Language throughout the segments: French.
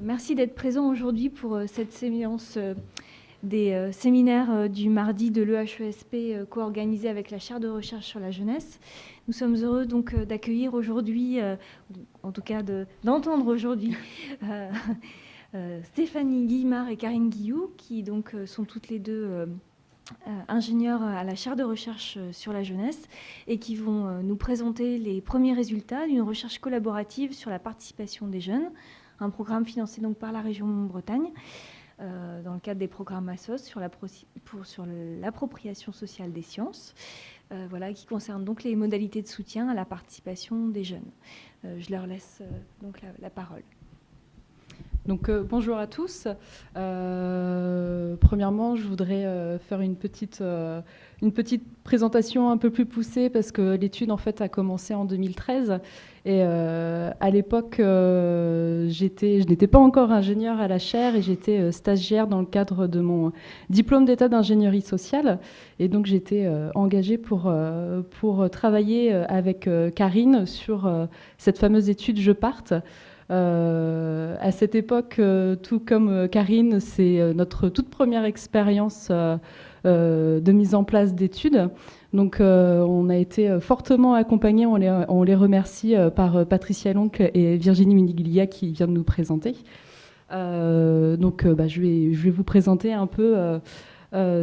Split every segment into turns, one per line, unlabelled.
Merci d'être présent aujourd'hui pour cette séance des séminaires du mardi de l'EHESP co-organisé avec la chaire de recherche sur la jeunesse. Nous sommes heureux donc d'accueillir aujourd'hui, en tout cas d'entendre aujourd'hui, Stéphanie Guillemard et Karine Guillou, qui donc sont toutes les deux ingénieurs à la chaire de recherche sur la jeunesse et qui vont nous présenter les premiers résultats d'une recherche collaborative sur la participation des jeunes, un programme financé donc par la région Bretagne dans le cadre des programmes ASSOS sur l'appropriation sociale des sciences, qui concerne donc les modalités de soutien à la participation des jeunes. Je leur laisse donc la parole.
Donc bonjour à tous. Premièrement, je voudrais faire une petite présentation un peu plus poussée parce que l'étude en fait a commencé en 2013 et à l'époque je n'étais pas encore ingénieure à la chaire et j'étais stagiaire dans le cadre de mon diplôme d'état d'ingénierie sociale et donc j'étais engagée pour travailler avec Karine sur cette fameuse étude Je parte. À cette époque, tout comme Karine, c'est notre toute première expérience de mise en place d'études. Donc on a été fortement accompagnés, on les remercie par Patricia Loncle et Virginie Miniglia qui viennent nous présenter. Je vais vous présenter un peu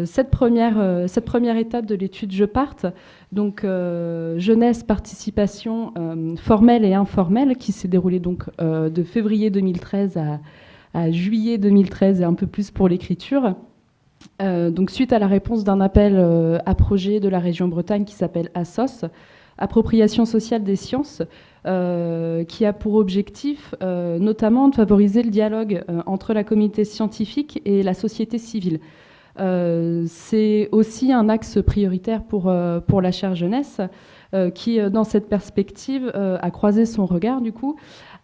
cette première étape de l'étude Je parte, donc jeunesse, participation formelle et informelle, qui s'est déroulée donc de février 2013 à juillet 2013 et un peu plus pour l'écriture. Donc suite à la réponse d'un appel à projet de la région Bretagne qui s'appelle ASSOS, Appropriation sociale des sciences, qui a pour objectif notamment de favoriser le dialogue entre la communauté scientifique et la société civile. C'est aussi un axe prioritaire pour la chaire jeunesse qui, dans cette perspective, a croisé son regard, du coup,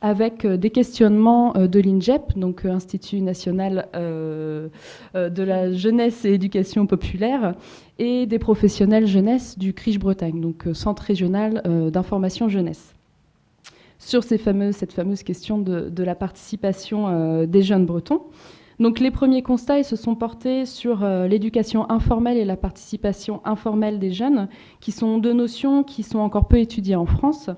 avec des questionnements de l'INJEP, donc Institut national de la jeunesse et éducation populaire, et des professionnels jeunesse du CRIJ Bretagne, donc Centre régional d'information jeunesse, sur cette fameuse question de la participation des jeunes bretons. Donc les premiers constats ils se sont portés sur l'éducation informelle et la participation informelle des jeunes, qui sont deux notions qui sont encore peu étudiées en France.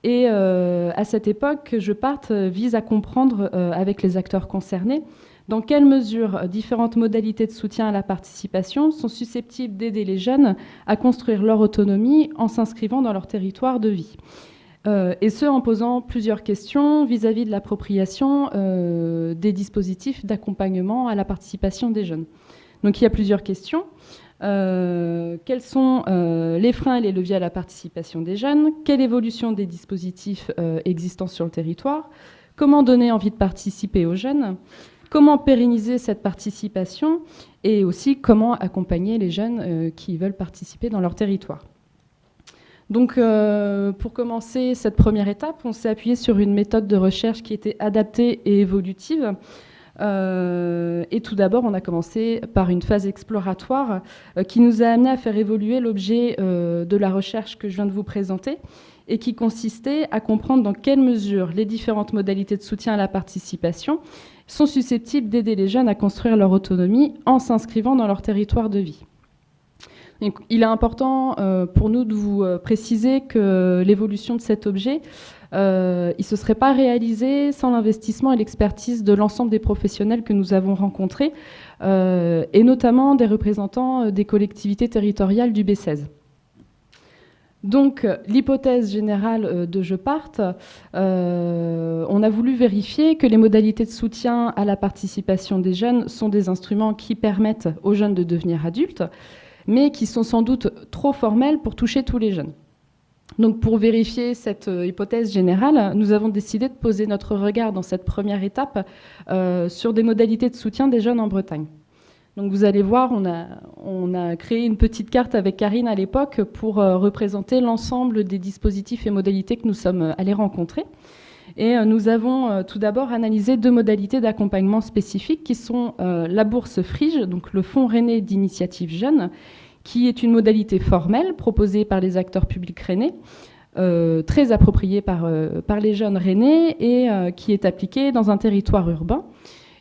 Et à cette époque, Je parte vise à comprendre avec les acteurs concernés dans quelle mesure différentes modalités de soutien à la participation sont susceptibles d'aider les jeunes à construire leur autonomie en s'inscrivant dans leur territoire de vie. Et ce, en posant plusieurs questions vis-à-vis de l'appropriation des dispositifs d'accompagnement à la participation des jeunes. Donc il y a plusieurs questions. Quels sont les freins et les leviers à la participation des jeunes? Quelle évolution des dispositifs existants sur le territoire? Comment donner envie de participer aux jeunes? Comment pérenniser cette participation? Et aussi, comment accompagner les jeunes qui veulent participer dans leur territoire? Donc, pour commencer cette première étape, on s'est appuyé sur une méthode de recherche qui était adaptée et évolutive. Et tout d'abord, on a commencé par une phase exploratoire qui nous a amené à faire évoluer l'objet de la recherche que je viens de vous présenter et qui consistait à comprendre dans quelle mesure les différentes modalités de soutien à la participation sont susceptibles d'aider les jeunes à construire leur autonomie en s'inscrivant dans leur territoire de vie. Donc, il est important pour nous de vous préciser que l'évolution de cet objet, il ne se serait pas réalisé sans l'investissement et l'expertise de l'ensemble des professionnels que nous avons rencontrés, et notamment des représentants des collectivités territoriales du B16. Donc, l'hypothèse générale de Je parte, on a voulu vérifier que les modalités de soutien à la participation des jeunes sont des instruments qui permettent aux jeunes de devenir adultes, mais qui sont sans doute trop formels pour toucher tous les jeunes. Donc pour vérifier cette hypothèse générale, nous avons décidé de poser notre regard dans cette première étape sur des modalités de soutien des jeunes en Bretagne. Donc vous allez voir, on a créé une petite carte avec Karine à l'époque pour représenter l'ensemble des dispositifs et modalités que nous sommes allés rencontrer. Et nous avons tout d'abord analysé deux modalités d'accompagnement spécifiques qui sont la bourse Frige, donc le Fonds rennais d'initiative jeune, qui est une modalité formelle proposée par les acteurs publics rennais très approprié par les jeunes rennais et qui est appliqué dans un territoire urbain.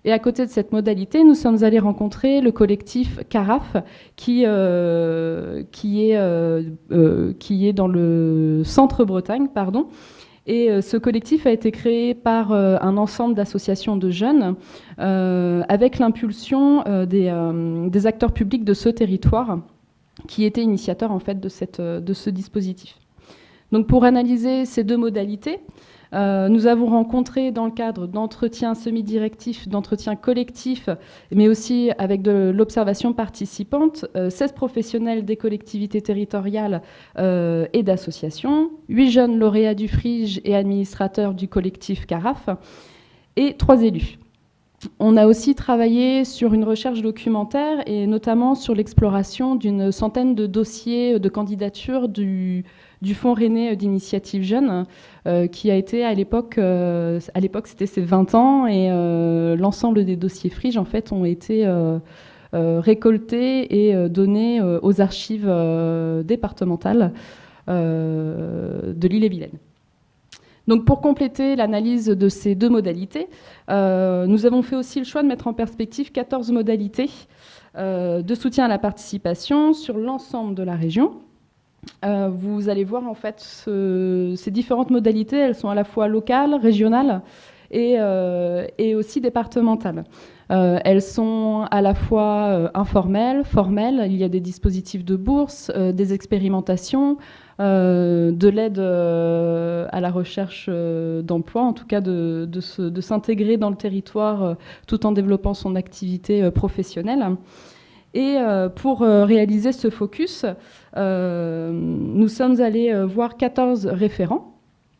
Et à côté de cette modalité, nous sommes allés rencontrer le collectif CARAF, qui est dans le centre-Bretagne, pardon. Et ce collectif a été créé par un ensemble d'associations de jeunes avec l'impulsion des acteurs publics de ce territoire qui étaient initiateurs en fait de ce dispositif. Donc pour analyser ces deux modalités, nous avons rencontré dans le cadre d'entretiens semi-directifs, d'entretiens collectifs, mais aussi avec de l'observation participante, 16 professionnels des collectivités territoriales et d'associations, 8 jeunes lauréats du FRIGE et administrateurs du collectif CARAF, et 3 élus. On a aussi travaillé sur une recherche documentaire et notamment sur l'exploration d'une centaine de dossiers de candidature du Fonds rennais d'initiative jeune, qui a été à l'époque c'était ses 20 ans, et l'ensemble des dossiers FRIGE en fait ont été récoltés et donnés aux archives départementales de l'Ille-et-Vilaine. Donc pour compléter l'analyse de ces deux modalités, nous avons fait aussi le choix de mettre en perspective 14 modalités de soutien à la participation sur l'ensemble de la région. Vous allez voir en fait ces différentes modalités, elles sont à la fois locales, régionales et aussi départementales. Elles sont à la fois informelles, formelles, il y a des dispositifs de bourse, des expérimentations, de l'aide à la recherche d'emploi, en tout cas de s'intégrer dans le territoire tout en développant son activité professionnelle. Et pour réaliser ce focus, nous sommes allés voir 14 référents,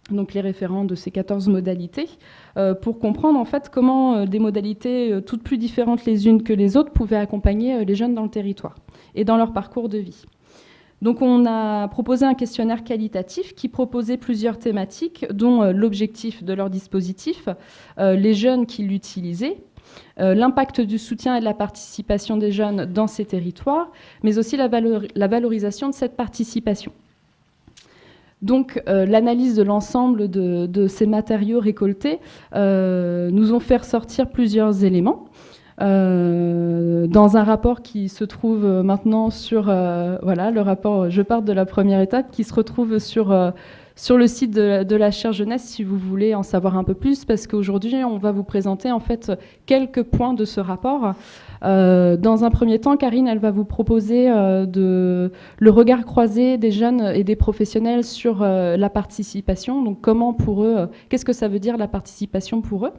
donc les référents de ces 14 modalités, pour comprendre en fait comment des modalités toutes plus différentes les unes que les autres pouvaient accompagner les jeunes dans le territoire et dans leur parcours de vie. Donc on a proposé un questionnaire qualitatif qui proposait plusieurs thématiques, dont l'objectif de leur dispositif, les jeunes qui l'utilisaient, l'impact du soutien et de la participation des jeunes dans ces territoires, mais aussi la valorisation de cette participation. Donc l'analyse de l'ensemble de ces matériaux récoltés nous ont fait ressortir plusieurs éléments. Dans un rapport qui se trouve maintenant sur voilà, le rapport Je parte de la première étape, qui se retrouve sur le site de la chaire jeunesse si vous voulez en savoir un peu plus, parce qu'aujourd'hui on va vous présenter en fait quelques points de ce rapport. Dans un premier temps, Karine, elle va vous proposer le regard croisé des jeunes et des professionnels sur la participation. Donc comment pour eux, qu'est-ce que ça veut dire la participation pour eux?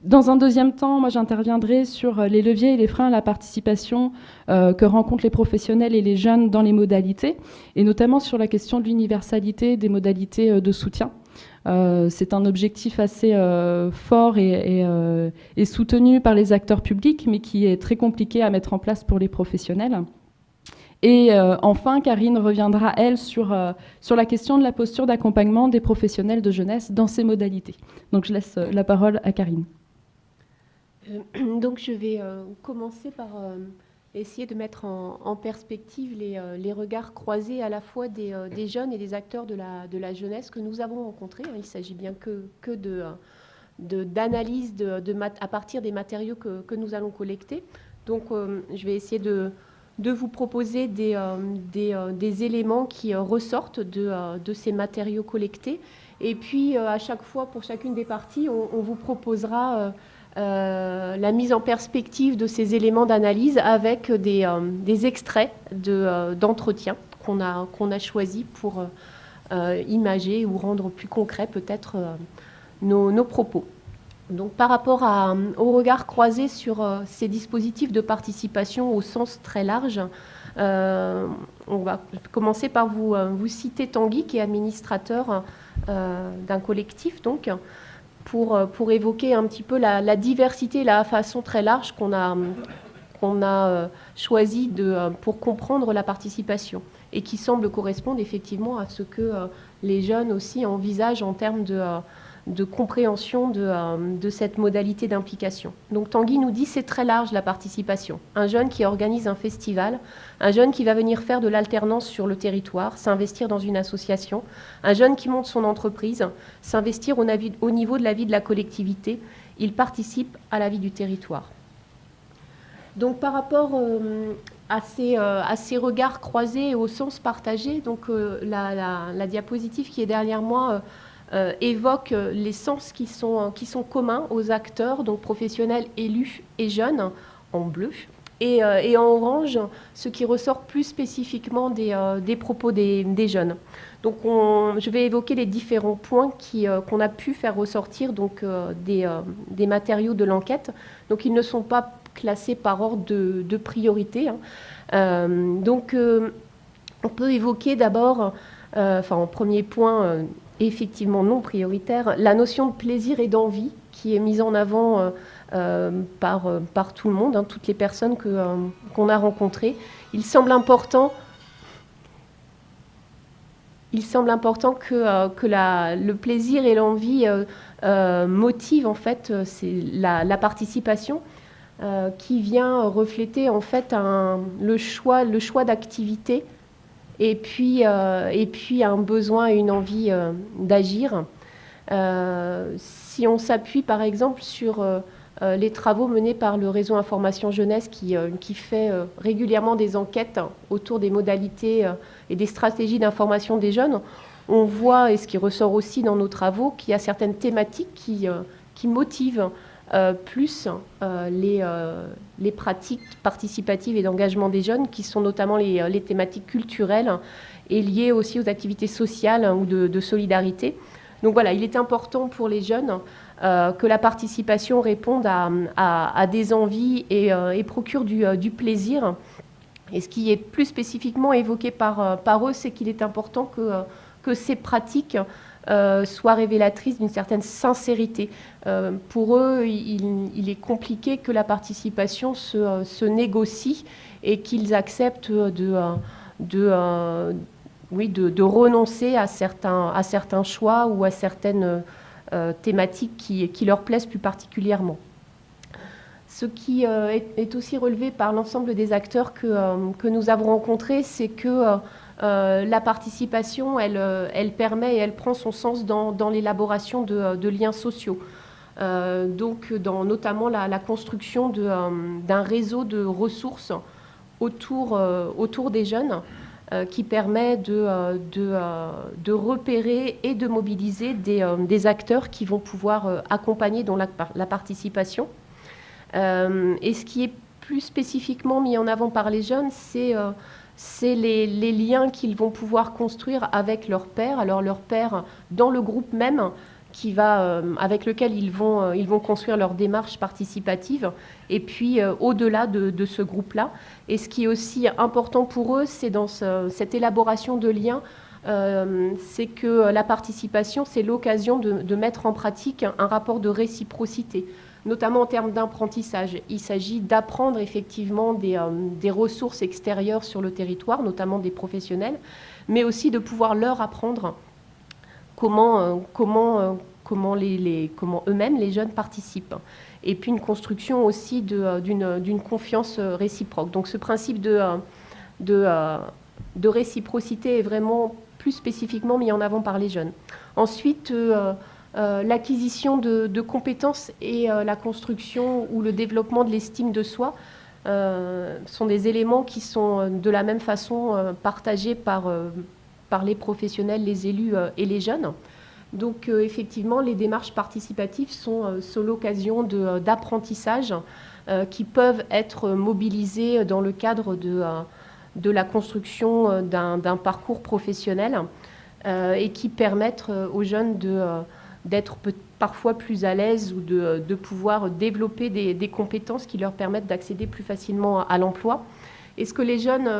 Dans un deuxième temps, moi j'interviendrai sur les leviers et les freins à la participation que rencontrent les professionnels et les jeunes dans les modalités, et notamment sur la question de l'universalité des modalités de soutien. C'est un objectif assez fort et soutenu par les acteurs publics, mais qui est très compliqué à mettre en place pour les professionnels. Et enfin, Karine reviendra, elle, sur la question de la posture d'accompagnement des professionnels de jeunesse dans ces modalités. Donc je laisse la parole à Karine.
Donc je vais commencer par essayer de mettre en perspective les regards croisés à la fois des jeunes et des acteurs de la jeunesse que nous avons rencontrés. Il ne s'agit bien que d'analyse à partir des matériaux que nous allons collecter. Donc je vais essayer de vous proposer des éléments qui ressortent de ces matériaux collectés. Et puis à chaque fois, pour chacune des parties, on vous proposera la mise en perspective de ces éléments d'analyse avec des extraits d'entretien qu'on a choisis pour imager ou rendre plus concret peut-être nos propos. Donc par rapport au regard croisé sur ces dispositifs de participation au sens très large, on va commencer par vous citer Tanguy, qui est administrateur d'un collectif, donc, pour évoquer un petit peu la diversité, la façon très large qu'on a choisi pour comprendre la participation, et qui semble correspondre effectivement à ce que les jeunes aussi envisagent en termes de compréhension de cette modalité d'implication. Donc Tanguy nous dit c'est très large la participation. Un jeune qui organise un festival, un jeune qui va venir faire de l'alternance sur le territoire, s'investir dans une association, un jeune qui monte son entreprise, s'investir au niveau de la vie de la collectivité, il participe à la vie du territoire. Donc par rapport à ces regards croisés et au sens partagé, donc la diapositive qui est derrière moi évoque les sens qui sont communs aux acteurs, donc professionnels, élus et jeunes, en bleu, et en orange, ce qui ressort plus spécifiquement des propos des jeunes. Donc je vais évoquer les différents points qu'on a pu faire ressortir donc, des matériaux de l'enquête. Donc ils ne sont pas classés par ordre de priorité. Donc on peut évoquer d'abord, en premier point, effectivement non prioritaire, la notion de plaisir et d'envie qui est mise en avant par tout le monde, toutes les personnes qu'on a rencontrées. Il semble important que le plaisir et l'envie motivent en fait la participation qui vient refléter en fait le choix d'activité et puis un besoin et une envie d'agir. Si on s'appuie par exemple sur les travaux menés par le réseau Information Jeunesse qui fait régulièrement des enquêtes autour des modalités et des stratégies d'information des jeunes, on voit, et ce qui ressort aussi dans nos travaux, qu'il y a certaines thématiques qui motivent plus les pratiques participatives et d'engagement des jeunes, qui sont notamment les thématiques culturelles et liées aussi aux activités sociales ou de solidarité. Donc voilà, il est important pour les jeunes que la participation réponde à des envies et procure du plaisir. Et ce qui est plus spécifiquement évoqué par eux, c'est qu'il est important que ces pratiques soient révélatrices d'une certaine sincérité. Pour eux, il est compliqué que la participation se négocie et qu'ils acceptent de renoncer à certains choix ou à certaines thématiques qui leur plaisent plus particulièrement. Ce qui est aussi relevé par l'ensemble des acteurs que nous avons rencontrés, c'est que la participation, elle permet et elle prend son sens dans l'élaboration de liens sociaux. Donc notamment la construction d'un réseau de ressources autour des jeunes qui permet de repérer et de mobiliser des acteurs qui vont pouvoir accompagner dans la participation. Et ce qui est plus spécifiquement mis en avant par les jeunes, c'est les liens qu'ils vont pouvoir construire avec leurs pairs, alors leurs pairs dans le groupe même, avec lequel ils vont construire leur démarche participative, et puis au-delà de ce groupe-là. Et ce qui est aussi important pour eux, c'est dans cette élaboration de liens, c'est que la participation, c'est l'occasion de mettre en pratique un rapport de réciprocité, notamment en termes d'apprentissage. Il s'agit d'apprendre effectivement des ressources extérieures sur le territoire, notamment des professionnels, mais aussi de pouvoir leur apprendre comment eux-mêmes, les jeunes, participent. Et puis une construction aussi d'une confiance réciproque. Donc ce principe de réciprocité est vraiment plus spécifiquement mis en avant par les jeunes. Ensuite, l'acquisition de compétences et la construction ou le développement de l'estime de soi sont des éléments qui sont de la même façon partagés par les professionnels, les élus et les jeunes. Donc effectivement, les démarches participatives sont l'occasion d'apprentissage qui peuvent être mobilisées dans le cadre de la construction d'un parcours professionnel et qui permettent aux jeunes d'être parfois plus à l'aise ou de pouvoir développer des compétences qui leur permettent d'accéder plus facilement à l'emploi. Et ce que les jeunes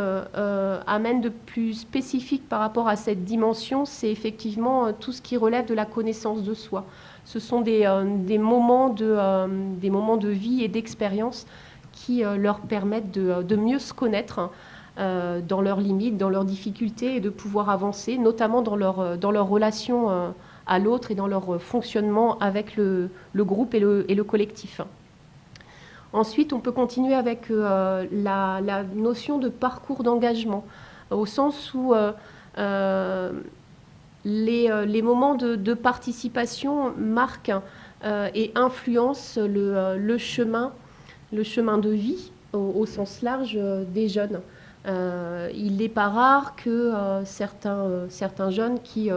amènent de plus spécifique par rapport à cette dimension, c'est effectivement tout ce qui relève de la connaissance de soi. Ce sont des moments de vie et d'expérience qui leur permettent de mieux se connaître dans leurs limites, dans leurs difficultés et de pouvoir avancer, notamment dans leur relation à l'autre et dans leur fonctionnement avec le groupe et le collectif. Ensuite, on peut continuer avec la notion de parcours d'engagement, au sens où les moments de participation marquent et influencent le chemin de vie au sens large des jeunes. Il n'est pas rare que certains jeunes qui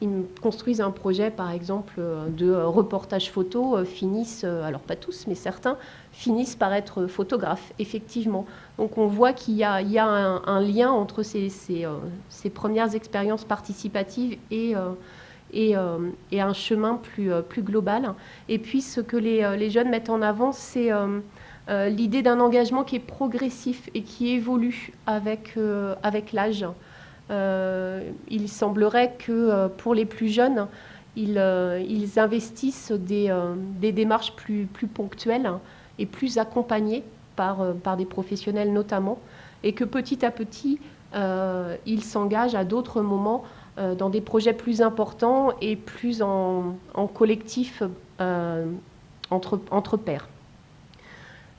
ils construisent un projet, par exemple, de reportage photo, finissent, alors pas tous, mais certains, finissent par être photographes, effectivement. Donc on voit qu'il y a un lien entre ces premières expériences participatives et un chemin plus global. Et puis ce que les jeunes mettent en avant, c'est l'idée d'un engagement qui est progressif et qui évolue avec l'âge. Il semblerait que pour les plus jeunes, ils investissent des démarches plus ponctuelles et plus accompagnées par des professionnels notamment, et que petit à petit, ils s'engagent à d'autres moments dans des projets plus importants et plus en collectif entre pairs.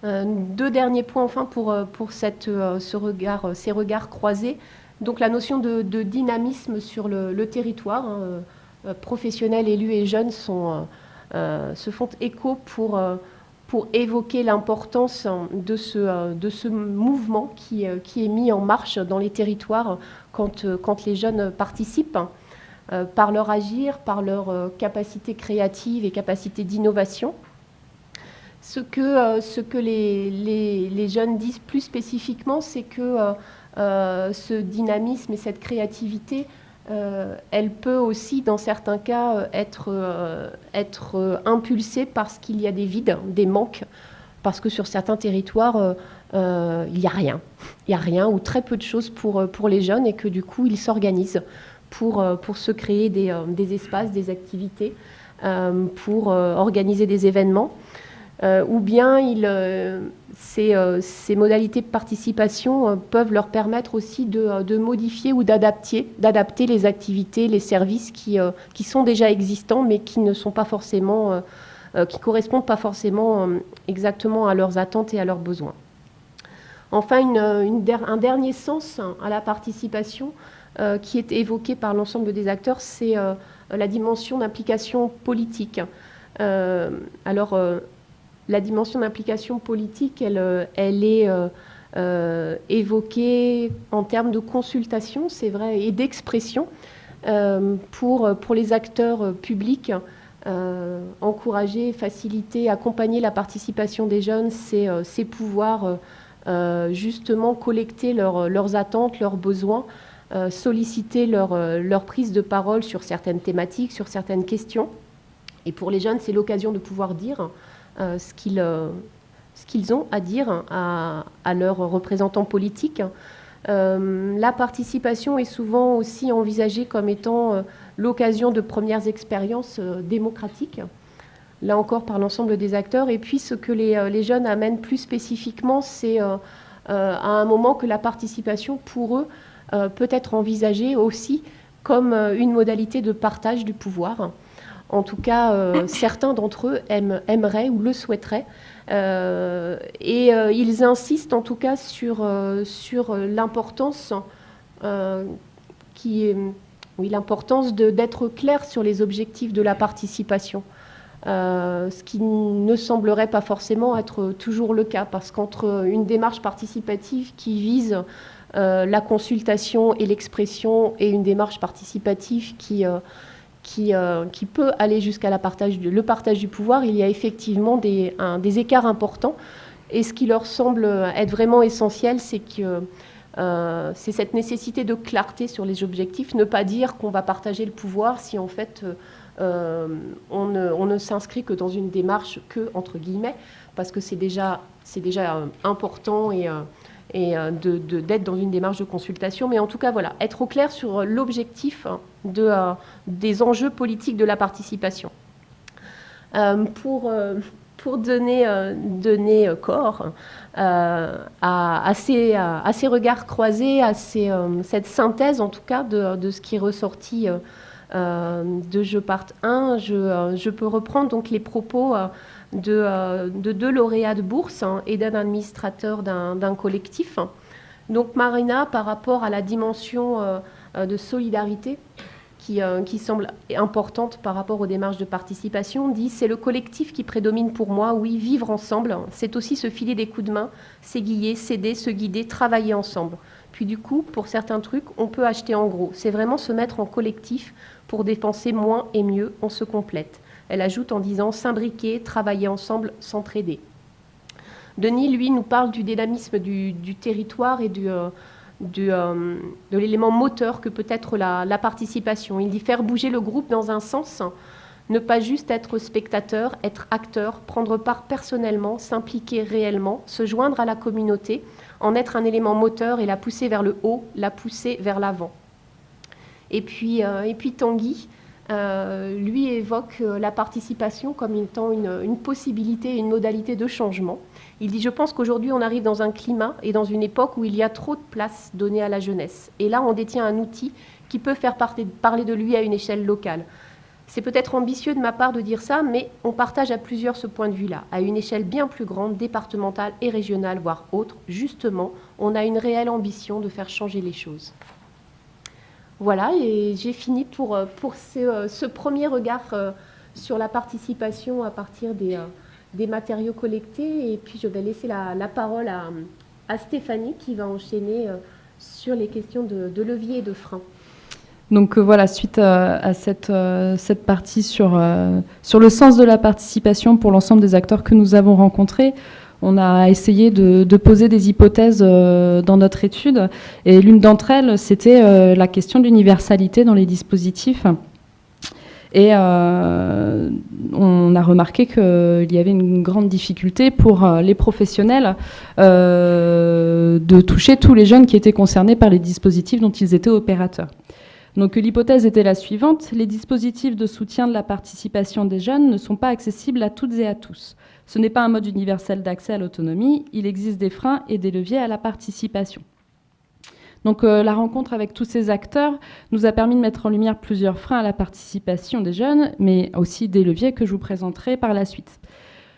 Deux derniers points enfin pour ces regards croisés. Donc la notion de dynamisme sur le territoire, professionnels, élus et jeunes se font écho pour évoquer l'importance de ce mouvement qui est mis en marche dans les territoires quand les jeunes participent, par leur agir, par leur capacité créative et capacité d'innovation. Ce que les jeunes disent plus spécifiquement, c'est que ce dynamisme et cette créativité, elle peut aussi, dans certains cas, être impulsée parce qu'il y a des vides, des manques, parce que sur certains territoires, il n'y a rien. Il n'y a rien ou très peu de choses pour les jeunes, et que du coup, ils s'organisent pour se créer des espaces, des activités, pour organiser des événements. Ou bien ces modalités de participation peuvent leur permettre aussi de modifier ou d'adapter les activités, les services qui sont déjà existants, mais qui ne sont pas forcément, qui correspondent pas forcément exactement à leurs attentes et à leurs besoins. Enfin, un dernier sens à la participation qui est évoqué par l'ensemble des acteurs, c'est la dimension d'implication politique. La dimension d'implication politique, elle est évoquée en termes de consultation, c'est vrai, et d'expression pour les acteurs publics. Encourager, faciliter, accompagner la participation des jeunes, c'est pouvoir justement collecter leurs attentes, leurs besoins, solliciter leur prise de parole sur certaines thématiques, sur certaines questions. Et pour les jeunes, c'est l'occasion de pouvoir dire ce qu'ils ont à dire à leurs représentants politiques. La participation est souvent aussi envisagée comme étant l'occasion de premières expériences démocratiques, là encore par l'ensemble des acteurs. Et puis ce que les jeunes amènent plus spécifiquement, c'est à un moment que la participation pour eux peut être envisagée aussi comme une modalité de partage du pouvoir. En tout cas, certains d'entre eux aimeraient ou le souhaiteraient. Et ils insistent en tout cas sur l'importance l'importance d'être clair sur les objectifs de la participation. Ce qui ne semblerait pas forcément être toujours le cas, parce qu'entre une démarche participative qui vise la consultation et l'expression et une démarche participative qui peut aller jusqu'à le partage du pouvoir, il y a effectivement des écarts importants. Et ce qui leur semble être vraiment essentiel, c'est cette nécessité de clarté sur les objectifs, ne pas dire qu'on va partager le pouvoir si en fait on ne s'inscrit que dans une démarche que, entre guillemets, parce que c'est déjà important et d'être dans une démarche de consultation. Mais en tout cas, voilà, être au clair sur l'objectif des enjeux politiques de la participation. Pour donner corps à ces regards croisés, à cette synthèse en tout cas de ce qui est ressorti de Je parte 1, je peux reprendre donc les propos de deux lauréats de bourse et d'un administrateur d'un collectif. Donc Marina, par rapport à la dimension de solidarité qui semble importante par rapport aux démarches de participation, dit « c'est le collectif qui prédomine pour moi, oui, vivre ensemble, c'est aussi se filer des coups de main, s'aiguiller, s'aider, se guider, travailler ensemble. Puis du coup, pour certains trucs, on peut acheter en gros. C'est vraiment se mettre en collectif pour dépenser moins et mieux, on se complète. » Elle ajoute en disant « s'imbriquer, travailler ensemble, s'entraider ». Denis, lui, nous parle du dynamisme du territoire et de l'élément moteur que peut être la participation. Il dit faire bouger le groupe dans un sens, ne pas juste être spectateur, être acteur, prendre part personnellement, s'impliquer réellement, se joindre à la communauté, en être un élément moteur et la pousser vers le haut, la pousser vers l'avant. Et puis Tanguy, lui évoque la participation comme étant une possibilité, une modalité de changement. Il dit « Je pense qu'aujourd'hui, on arrive dans un climat et dans une époque où il y a trop de place donnée à la jeunesse. Et là, on détient un outil qui peut faire parler de lui à une échelle locale. C'est peut-être ambitieux de ma part de dire ça, mais on partage à plusieurs ce point de vue-là. À une échelle bien plus grande, départementale et régionale, voire autre, justement, on a une réelle ambition de faire changer les choses. » Voilà, et j'ai fini pour ce premier regard sur la participation à partir des matériaux collectés. Et puis je vais laisser la parole à Stéphanie qui va enchaîner sur les questions de levier et de frein.
Donc voilà, suite à cette partie sur le sens de la participation pour l'ensemble des acteurs que nous avons rencontrés, on a essayé de poser des hypothèses dans notre étude. Et l'une d'entre elles, c'était la question de l'universalité dans les dispositifs. Et on a remarqué qu'il y avait une grande difficulté pour les professionnels de toucher tous les jeunes qui étaient concernés par les dispositifs dont ils étaient opérateurs. Donc l'hypothèse était la suivante: les dispositifs de soutien de la participation des jeunes ne sont pas accessibles à toutes et à tous. Ce n'est pas un mode universel d'accès à l'autonomie, il existe des freins et des leviers à la participation. Donc la rencontre avec tous ces acteurs nous a permis de mettre en lumière plusieurs freins à la participation des jeunes, mais aussi des leviers que je vous présenterai par la suite.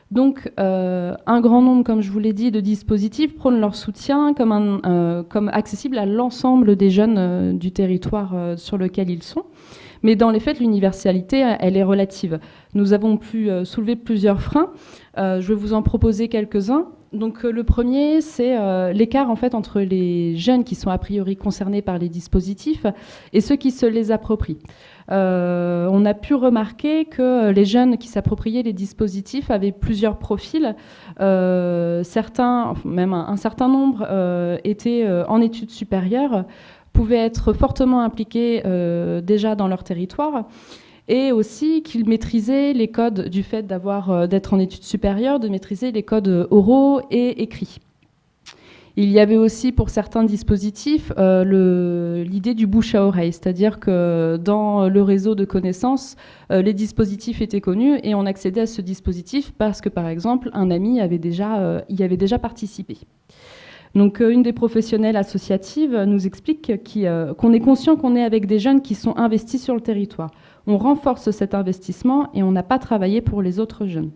Donc un grand nombre, comme je vous l'ai dit, de dispositifs prônent leur soutien comme accessible à l'ensemble des jeunes du territoire sur lequel ils sont. Mais dans les faits, l'universalité, elle est relative. Nous avons pu soulever plusieurs freins. Je vais vous en proposer quelques-uns. Donc le premier, c'est l'écart en fait entre les jeunes qui sont a priori concernés par les dispositifs et ceux qui se les approprient. On a pu remarquer que les jeunes qui s'appropriaient les dispositifs avaient plusieurs profils. Certains, même un certain nombre, étaient en études supérieures, pouvaient être fortement impliqués déjà dans leur territoire, et aussi qu'ils maîtrisaient les codes du fait d'être en études supérieures, de maîtriser les codes oraux et écrits. Il y avait aussi pour certains dispositifs l'idée du bouche à oreille, c'est-à-dire que dans le réseau de connaissances, les dispositifs étaient connus et on accédait à ce dispositif parce que, par exemple, un ami y avait déjà participé. Donc une des professionnelles associatives nous explique qu'on est conscient qu'on est avec des jeunes qui sont investis sur le territoire. On renforce cet investissement et on n'a pas travaillé pour les autres jeunes.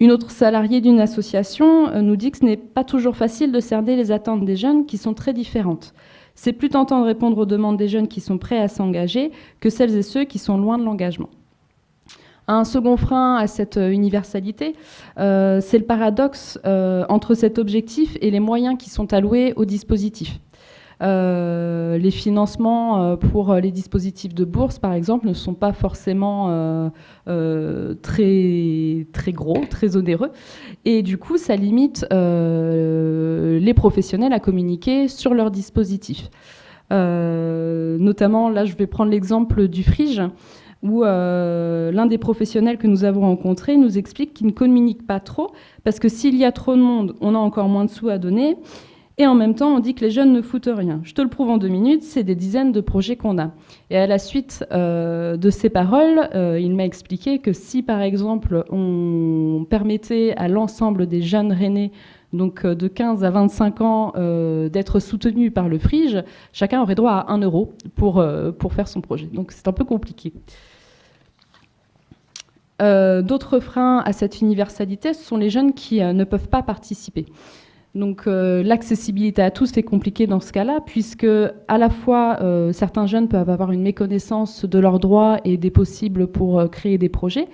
Une autre salariée d'une association nous dit que ce n'est pas toujours facile de cerner les attentes des jeunes qui sont très différentes. C'est plus tentant de répondre aux demandes des jeunes qui sont prêts à s'engager que celles et ceux qui sont loin de l'engagement. Un second frein à cette universalité, c'est le paradoxe entre cet objectif et les moyens qui sont alloués au dispositif. Les financements pour les dispositifs de bourse, par exemple, ne sont pas forcément très, très gros, très onéreux. Et du coup, ça limite les professionnels à communiquer sur leurs dispositifs. Notamment, là, je vais prendre l'exemple du Frige, où l'un des professionnels que nous avons rencontrés nous explique qu'il ne communique pas trop, parce que s'il y a trop de monde, on a encore moins de sous à donner. Et en même temps, on dit que les jeunes ne foutent rien. Je te le prouve en 2 minutes, c'est des dizaines de projets qu'on a. Et à la suite de ces paroles, il m'a expliqué que si, par exemple, on permettait à l'ensemble des jeunes rennais donc de 15 à 25 ans, d'être soutenu par le FRIGE, chacun aurait droit à 1 euro pour faire son projet. Donc c'est un peu compliqué. D'autres freins à cette universalité, ce sont les jeunes qui ne peuvent pas participer. Donc l'accessibilité à tous est compliquée dans ce cas-là, puisque à la fois certains jeunes peuvent avoir une méconnaissance de leurs droits et des possibles pour créer des projets,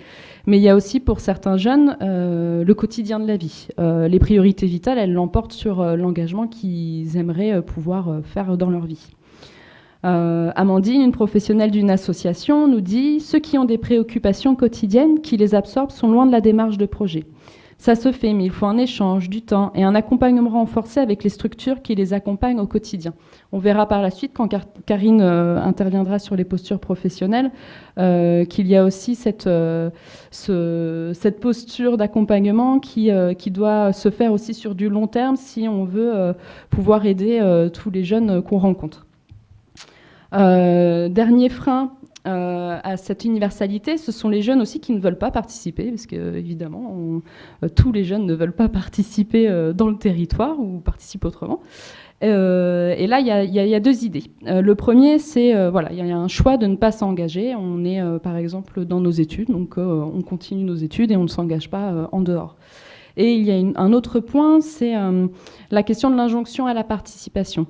mais il y a aussi pour certains jeunes le quotidien de la vie. Les priorités vitales, elles l'emportent sur l'engagement qu'ils aimeraient pouvoir faire dans leur vie. Amandine, une professionnelle d'une association, nous dit « Ceux qui ont des préoccupations quotidiennes qui les absorbent sont loin de la démarche de projet. Ça se fait, mais il faut un échange, du temps et un accompagnement renforcé avec les structures qui les accompagnent au quotidien. » On verra par la suite, quand Karine interviendra sur les postures professionnelles, qu'il y a aussi cette posture d'accompagnement qui doit se faire aussi sur du long terme si on veut pouvoir aider tous les jeunes qu'on rencontre. Dernier frein à cette universalité, ce sont les jeunes aussi qui ne veulent pas participer, parce que évidemment, tous les jeunes ne veulent pas participer dans le territoire ou participent autrement. Et là, il y a deux idées. Le premier, c'est voilà, il y a un choix de ne pas s'engager. On est par exemple dans nos études, donc on continue nos études et on ne s'engage pas en dehors. Et il y a un autre point, c'est la question de l'injonction à la participation.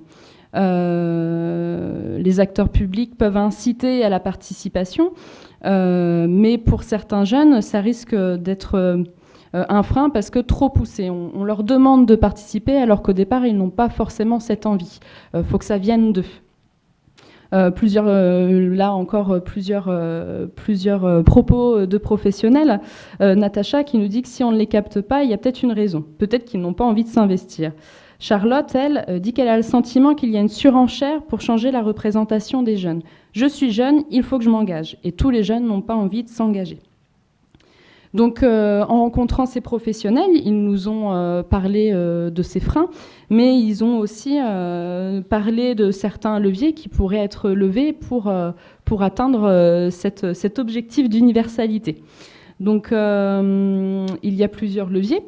Les acteurs publics peuvent inciter à la participation, mais pour certains jeunes, ça risque d'être un frein parce que trop poussé. On leur demande de participer alors qu'au départ, ils n'ont pas forcément cette envie. Faut que ça vienne d'eux. Plusieurs propos de professionnels. Natacha qui nous dit que si on ne les capte pas, il y a peut-être une raison. Peut-être qu'ils n'ont pas envie de s'investir. Charlotte, elle, dit qu'elle a le sentiment qu'il y a une surenchère pour changer la représentation des jeunes. Je suis jeune, il faut que je m'engage. Et tous les jeunes n'ont pas envie de s'engager. Donc, en rencontrant ces professionnels, ils nous ont parlé de ces freins, mais ils ont aussi parlé de certains leviers qui pourraient être levés pour atteindre cet objectif d'universalité. Donc, il y a plusieurs leviers.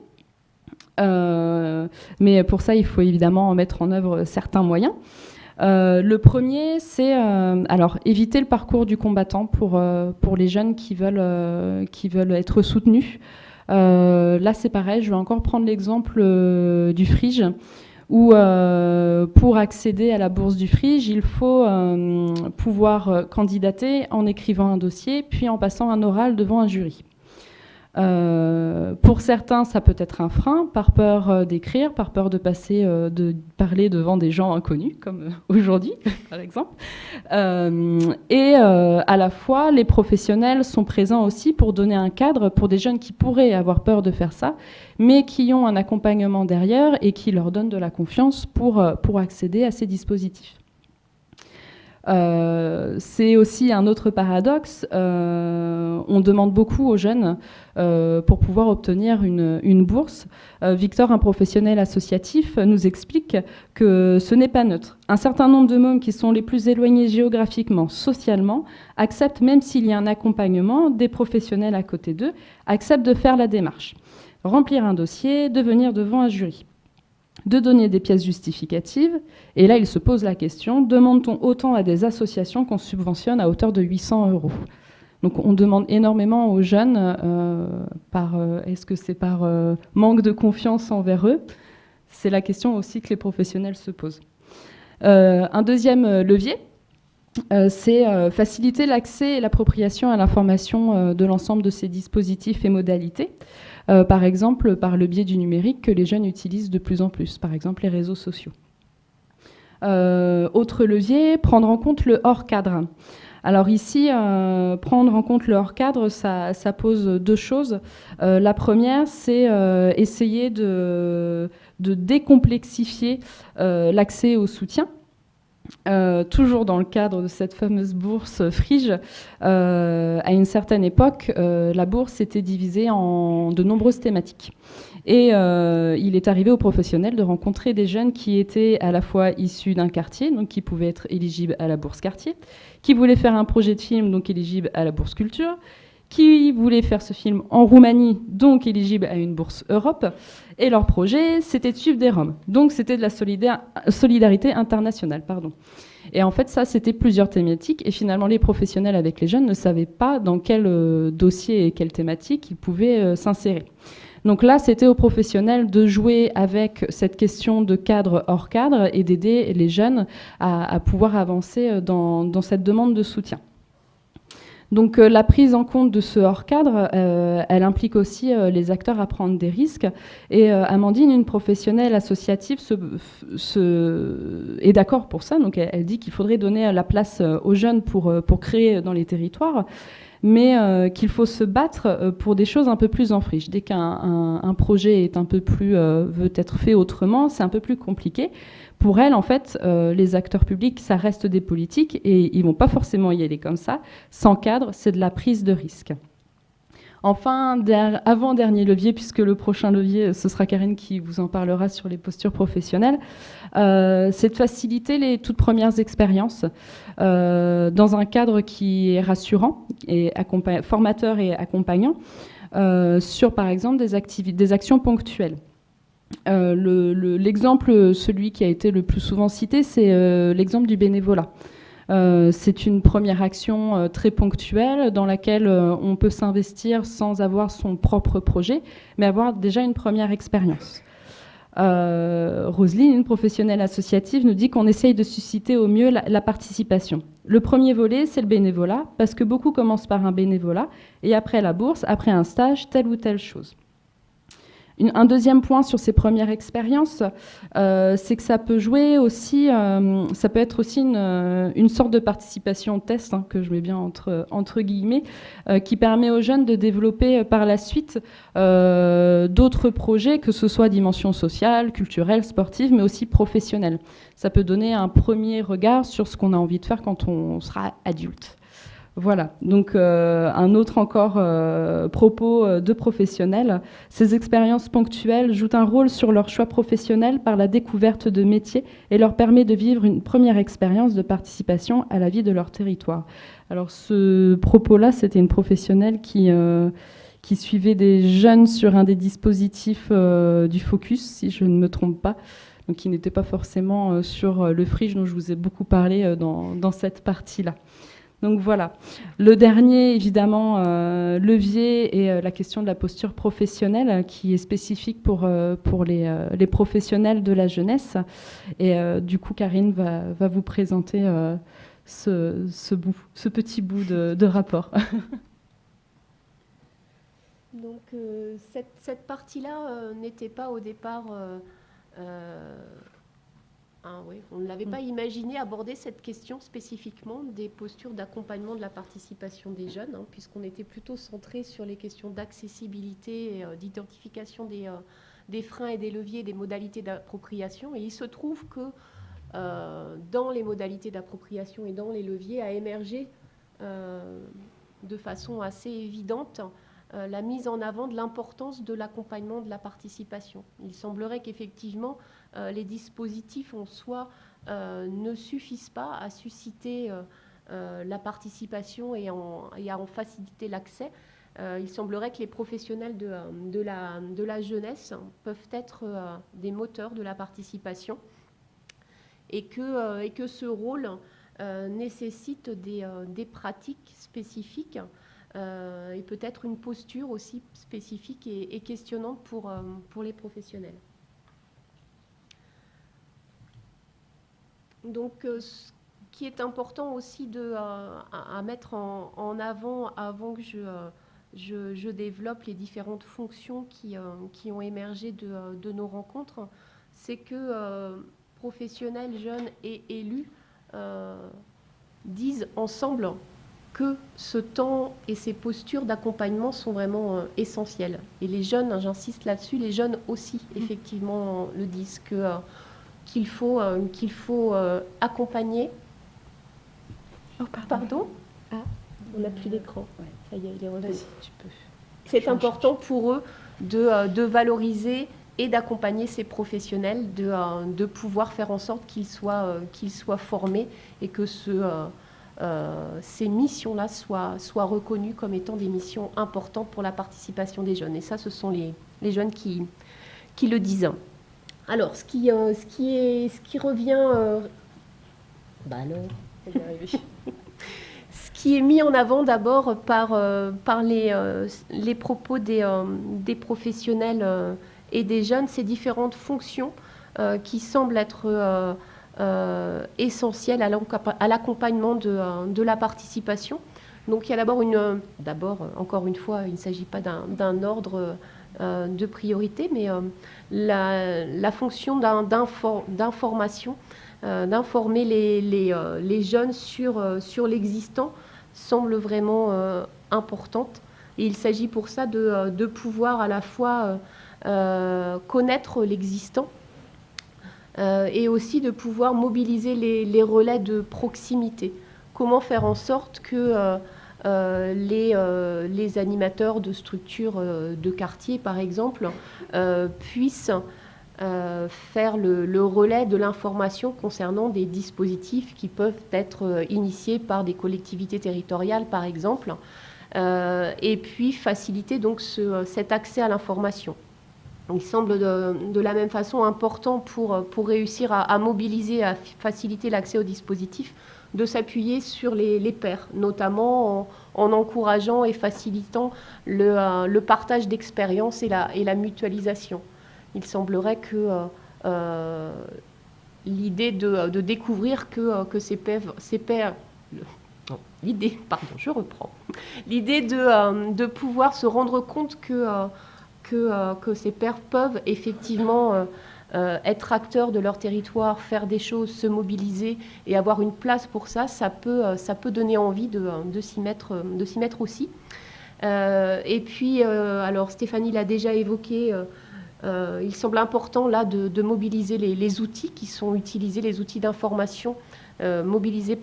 Mais pour ça, il faut évidemment mettre en œuvre certains moyens. Le premier, c'est alors éviter le parcours du combattant pour les jeunes qui veulent être soutenus. Là, c'est pareil, je vais encore prendre l'exemple du FRIGE, où pour accéder à la bourse du FRIGE, il faut pouvoir candidater en écrivant un dossier, puis en passant un oral devant un jury. Pour certains, ça peut être un frein, par peur d'écrire, par peur de parler devant des gens inconnus, comme aujourd'hui, par exemple. Et à la fois, les professionnels sont présents aussi pour donner un cadre pour des jeunes qui pourraient avoir peur de faire ça, mais qui ont un accompagnement derrière et qui leur donnent de la confiance pour accéder à ces dispositifs. C'est aussi un autre paradoxe. On demande beaucoup aux jeunes pour pouvoir obtenir une bourse. Victor, un professionnel associatif, nous explique que ce n'est pas neutre. Un certain nombre de mômes qui sont les plus éloignés géographiquement, socialement, acceptent, même s'il y a un accompagnement, des professionnels à côté d'eux, acceptent de faire la démarche. Remplir un dossier, de venir devant un jury, de donner des pièces justificatives. Et là, il se pose la question, demande-t-on autant à des associations qu'on subventionne à hauteur de 800 €? Donc on demande énormément aux jeunes, est-ce que c'est par manque de confiance envers eux? C'est la question aussi que les professionnels se posent. Un deuxième levier, c'est faciliter l'accès et l'appropriation à l'information de l'ensemble de ces dispositifs et modalités. Par exemple, par le biais du numérique que les jeunes utilisent de plus en plus, par exemple les réseaux sociaux. Autre levier, prendre en compte le hors-cadre. Alors ici, prendre en compte le hors-cadre, ça pose deux choses. La première, c'est essayer de décomplexifier l'accès au soutien. Toujours dans le cadre de cette fameuse bourse FRIGE, à une certaine époque, la bourse était divisée en de nombreuses thématiques. Et il est arrivé aux professionnels de rencontrer des jeunes qui étaient à la fois issus d'un quartier, donc qui pouvaient être éligibles à la bourse quartier, qui voulaient faire un projet de film, donc éligibles à la bourse culture, qui voulaient faire ce film en Roumanie, donc éligible à une bourse Europe. Et leur projet, c'était de suivre des Roms. Donc c'était de la solidarité internationale. Pardon. Et en fait, ça, c'était plusieurs thématiques. Et finalement, les professionnels avec les jeunes ne savaient pas dans quel dossier et quelle thématique ils pouvaient s'insérer. Donc là, c'était aux professionnels de jouer avec cette question de cadre hors cadre et d'aider les jeunes à pouvoir avancer dans cette demande de soutien. Donc la prise en compte de ce hors-cadre, elle implique aussi les acteurs à prendre des risques. Et Amandine, une professionnelle associative, est d'accord pour ça. Donc elle dit qu'il faudrait donner la place aux jeunes pour créer dans les territoires, mais qu'il faut se battre pour des choses un peu plus en friche. Dès qu'un projet est un peu plus, veut être fait autrement, c'est un peu plus compliqué. Pour elle, en fait, les acteurs publics, ça reste des politiques et ils ne vont pas forcément y aller comme ça. Sans cadre, c'est de la prise de risque. Enfin, avant-dernier levier, puisque le prochain levier, ce sera Karine qui vous en parlera sur les postures professionnelles, c'est de faciliter les toutes premières expériences dans un cadre qui est rassurant, et formateur et accompagnant, sur, par exemple, des actions ponctuelles. L'exemple, celui qui a été le plus souvent cité, c'est l'exemple du bénévolat. C'est une première action très ponctuelle dans laquelle on peut s'investir sans avoir son propre projet, mais avoir déjà une première expérience. Roselyne, une professionnelle associative, nous dit qu'on essaye de susciter au mieux la participation. Le premier volet, c'est le bénévolat, parce que beaucoup commencent par un bénévolat, et après la bourse, après un stage, telle ou telle chose. Un deuxième point sur ces premières expériences, c'est que ça peut jouer aussi, ça peut être aussi une sorte de participation test, hein, que je mets bien entre guillemets, qui permet aux jeunes de développer par la suite d'autres projets, que ce soit dimension sociale, culturelle, sportive, mais aussi professionnelle. Ça peut donner un premier regard sur ce qu'on a envie de faire quand on sera adulte. Voilà, donc un autre encore propos de professionnels. Ces expériences ponctuelles jouent un rôle sur leur choix professionnel par la découverte de métiers et leur permet de vivre une première expérience de participation à la vie de leur territoire. Alors ce propos-là, c'était une professionnelle qui suivait des jeunes sur un des dispositifs du Focus, si je ne me trompe pas, donc qui n'était pas forcément sur le Frige dont je vous ai beaucoup parlé dans cette partie-là. Donc voilà. Le dernier, évidemment, levier est la question de la posture professionnelle qui est spécifique pour les professionnels de la jeunesse. Et du coup, Karine va vous présenter ce petit bout de rapport.
Donc cette partie-là n'était pas au départ... on ne l'avait pas imaginé aborder cette question spécifiquement des postures d'accompagnement de la participation des jeunes, hein, puisqu'on était plutôt centré sur les questions d'accessibilité et d'identification des freins et des leviers, des modalités d'appropriation. Et il se trouve que dans les modalités d'appropriation et dans les leviers a émergé de façon assez évidente la mise en avant de l'importance de l'accompagnement de la participation. Il semblerait qu'effectivement, les dispositifs en soi ne suffisent pas à susciter la participation et à en faciliter l'accès. Il semblerait que les professionnels de la jeunesse peuvent être des moteurs de la participation et que ce rôle nécessite des pratiques spécifiques et peut-être une posture aussi spécifique et questionnante pour les professionnels. Donc, ce qui est important aussi à mettre en avant que je développe les différentes fonctions qui ont émergé de nos rencontres, c'est que professionnels, jeunes et élus disent ensemble que ce temps et ces postures d'accompagnement sont vraiment essentielles. Et les jeunes, j'insiste là-dessus, les jeunes aussi, effectivement, le disent, qu'il faut accompagner.
Oh,
pardon. Ah, on n'a plus d'écran. Ouais, ça y est, il est revenu.
Tu peux.
C'est important pour eux de valoriser et d'accompagner ces professionnels, de pouvoir faire en sorte qu'ils soient formés et que ces missions-là soient reconnues comme étant des missions importantes pour la participation des jeunes. Et ça, ce sont les jeunes qui le disent. Alors, ce qui revient... Ce qui est mis en avant d'abord par les propos des professionnels et des jeunes, ces différentes fonctions qui semblent être essentielles à l'accompagnement de la participation. Donc il y a d'abord, encore une fois, il ne s'agit pas d'un ordre de priorité, mais la fonction d'information, d'informer les jeunes sur l'existant semble vraiment importante. Et il s'agit pour ça de pouvoir à la fois connaître l'existant et aussi de pouvoir mobiliser les relais de proximité. Comment faire en sorte que les animateurs de structures de quartier, par exemple, puissent faire le relais de l'information concernant des dispositifs qui peuvent être initiés par des collectivités territoriales, par exemple, et puis faciliter donc cet accès à l'information. Il semble de la même façon important pour réussir à mobiliser, à faciliter l'accès aux dispositifs, de s'appuyer sur les pairs, notamment en encourageant et facilitant le partage d'expériences et la mutualisation. Il semblerait que l'idée de découvrir que ces pairs l'idée de pouvoir se rendre compte que ces pairs peuvent effectivement être acteurs de leur territoire, faire des choses, se mobiliser et avoir une place pour ça, ça peut donner envie de s'y mettre aussi. Et puis, alors Stéphanie l'a déjà évoqué, il semble important là de mobiliser les outils qui sont utilisés, les outils d'information mobilisés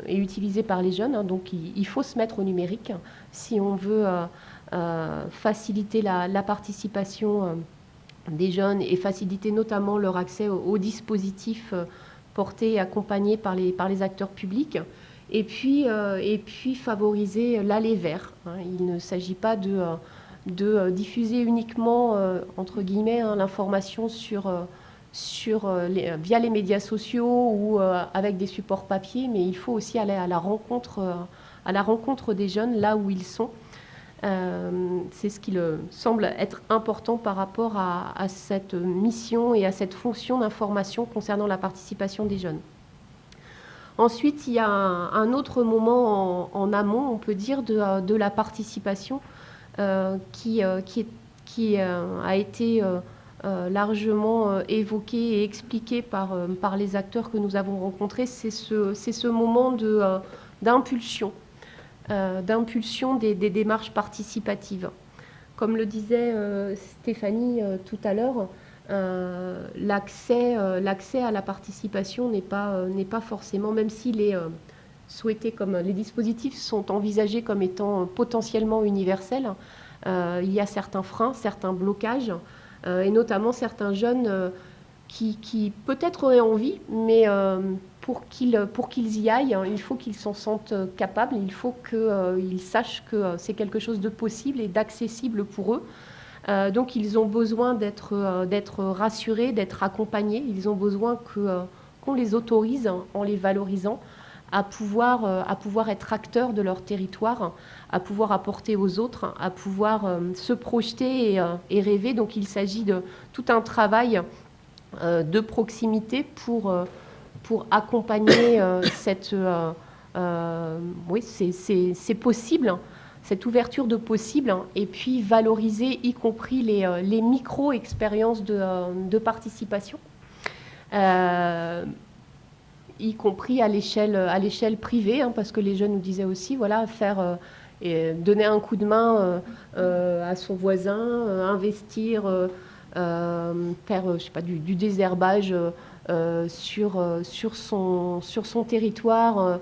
et utilisés par les jeunes. Donc il faut se mettre au numérique si on veut faciliter la participation des jeunes et faciliter notamment leur accès aux dispositifs portés et accompagnés par les acteurs publics. Et puis favoriser l'aller vers. Il ne s'agit pas de diffuser uniquement, entre guillemets, l'information via les médias sociaux ou avec des supports papier, mais il faut aussi aller à la rencontre des jeunes là où ils sont. C'est ce qui semble être important par rapport à cette mission et à cette fonction d'information concernant la participation des jeunes. Ensuite, il y a un autre moment en amont, on peut dire, de la participation qui a été largement évoqué et expliqué par les acteurs que nous avons rencontrés. C'est ce moment d'impulsion des démarches participatives. Comme le disait Stéphanie tout à l'heure, l'accès à la participation n'est pas forcément, même s'il est souhaité comme les dispositifs sont envisagés comme étant potentiellement universels, il y a certains freins, certains blocages, et notamment certains jeunes qui peut-être auraient envie, mais pour qu'ils y aillent, il faut qu'ils s'en sentent capables, il faut qu'ils sachent que c'est quelque chose de possible et d'accessible pour eux. Donc ils ont besoin d'être rassurés, d'être accompagnés, ils ont besoin qu'on les autorise en les valorisant à pouvoir être acteurs de leur territoire, à pouvoir apporter aux autres, à pouvoir se projeter et rêver. Donc il s'agit de tout un travail de proximité pour accompagner c'est possible, cette ouverture de possible, et puis valoriser y compris les micro-expériences de participation, y compris à l'échelle privée, parce que les jeunes nous disaient aussi, voilà, donner un coup de main à son voisin, investir, faire je sais pas, du désherbage sur son territoire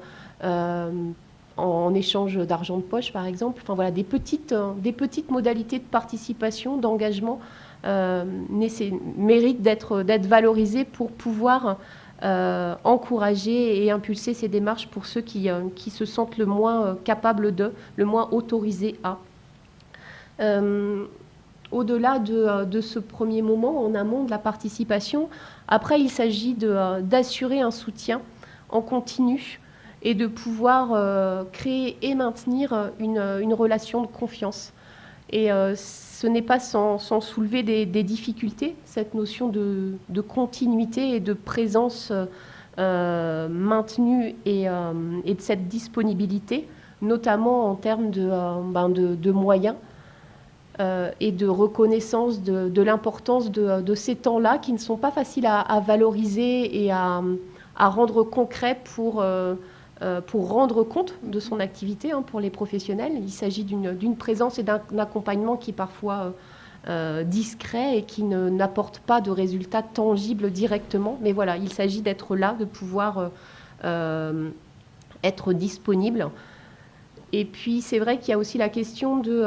en échange d'argent de poche, par exemple. Enfin voilà, des petites modalités de participation, d'engagement méritent d'être valorisées pour pouvoir encourager et impulser ces démarches pour ceux qui se sentent le moins capables le moins autorisés à. Au-delà de ce premier moment en amont de la participation, après il s'agit d'assurer un soutien en continu et de pouvoir créer et maintenir une relation de confiance. Et ce n'est pas sans soulever des difficultés, cette notion de continuité et de présence maintenue et de cette disponibilité, notamment en termes de moyens et de reconnaissance de l'importance de ces temps-là qui ne sont pas faciles à valoriser et à rendre concrets pour rendre compte de son activité pour les professionnels. Il s'agit d'une présence et d'un accompagnement qui est parfois discret et qui n'apporte pas de résultats tangibles directement. Mais voilà, il s'agit d'être là, de pouvoir être disponible. Et puis c'est vrai qu'il y a aussi la question de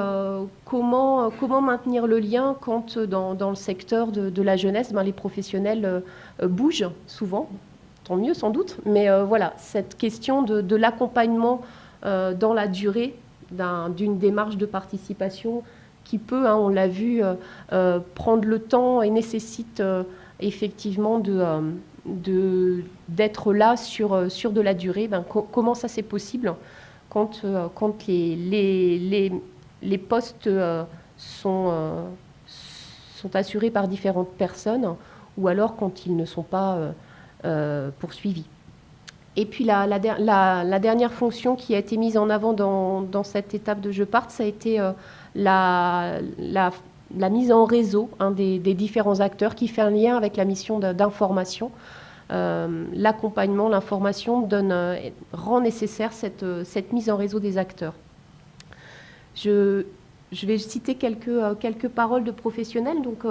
comment maintenir le lien quand dans le secteur de la jeunesse, les professionnels bougent souvent. Tant mieux sans doute, mais voilà, cette question de l'accompagnement dans la durée d'une démarche de participation qui peut, on l'a vu, prendre le temps et nécessite effectivement d'être là sur de la durée. Comment ça c'est possible quand les postes sont assurés par différentes personnes ou alors quand ils ne sont pas poursuivis. Et puis la dernière fonction qui a été mise en avant dans cette étape de Je parte, ça a été la mise en réseau des différents acteurs qui fait un lien avec la mission d'information. L'accompagnement, l'information rend nécessaire cette mise en réseau des acteurs. Je vais citer quelques paroles de professionnels. Donc,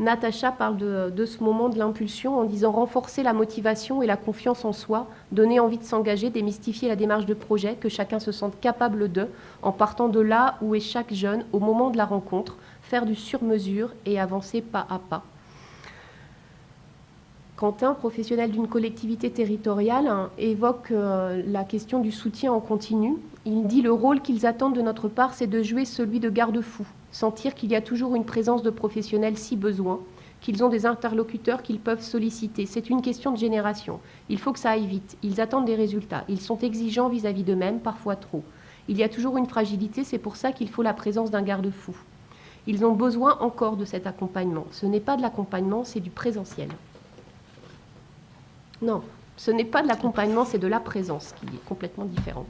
Natacha parle de ce moment de l'impulsion en disant « renforcer la motivation et la confiance en soi, donner envie de s'engager, démystifier la démarche de projet, que chacun se sente capable de, en partant de là où est chaque jeune au moment de la rencontre, faire du sur-mesure et avancer pas à pas ». Quentin, professionnel d'une collectivité territoriale, évoque la question du soutien en continu. Il dit « Le rôle qu'ils attendent de notre part, c'est de jouer celui de garde-fou, sentir qu'il y a toujours une présence de professionnels si besoin, qu'ils ont des interlocuteurs qu'ils peuvent solliciter. C'est une question de génération. Il faut que ça aille vite. Ils attendent des résultats. Ils sont exigeants vis-à-vis d'eux-mêmes, parfois trop. Il y a toujours une fragilité, c'est pour ça qu'il faut la présence d'un garde-fou. Ils ont besoin encore de cet accompagnement. Ce n'est pas de l'accompagnement, c'est du présentiel. » Non, ce n'est pas de l'accompagnement, c'est de la présence qui est complètement différente.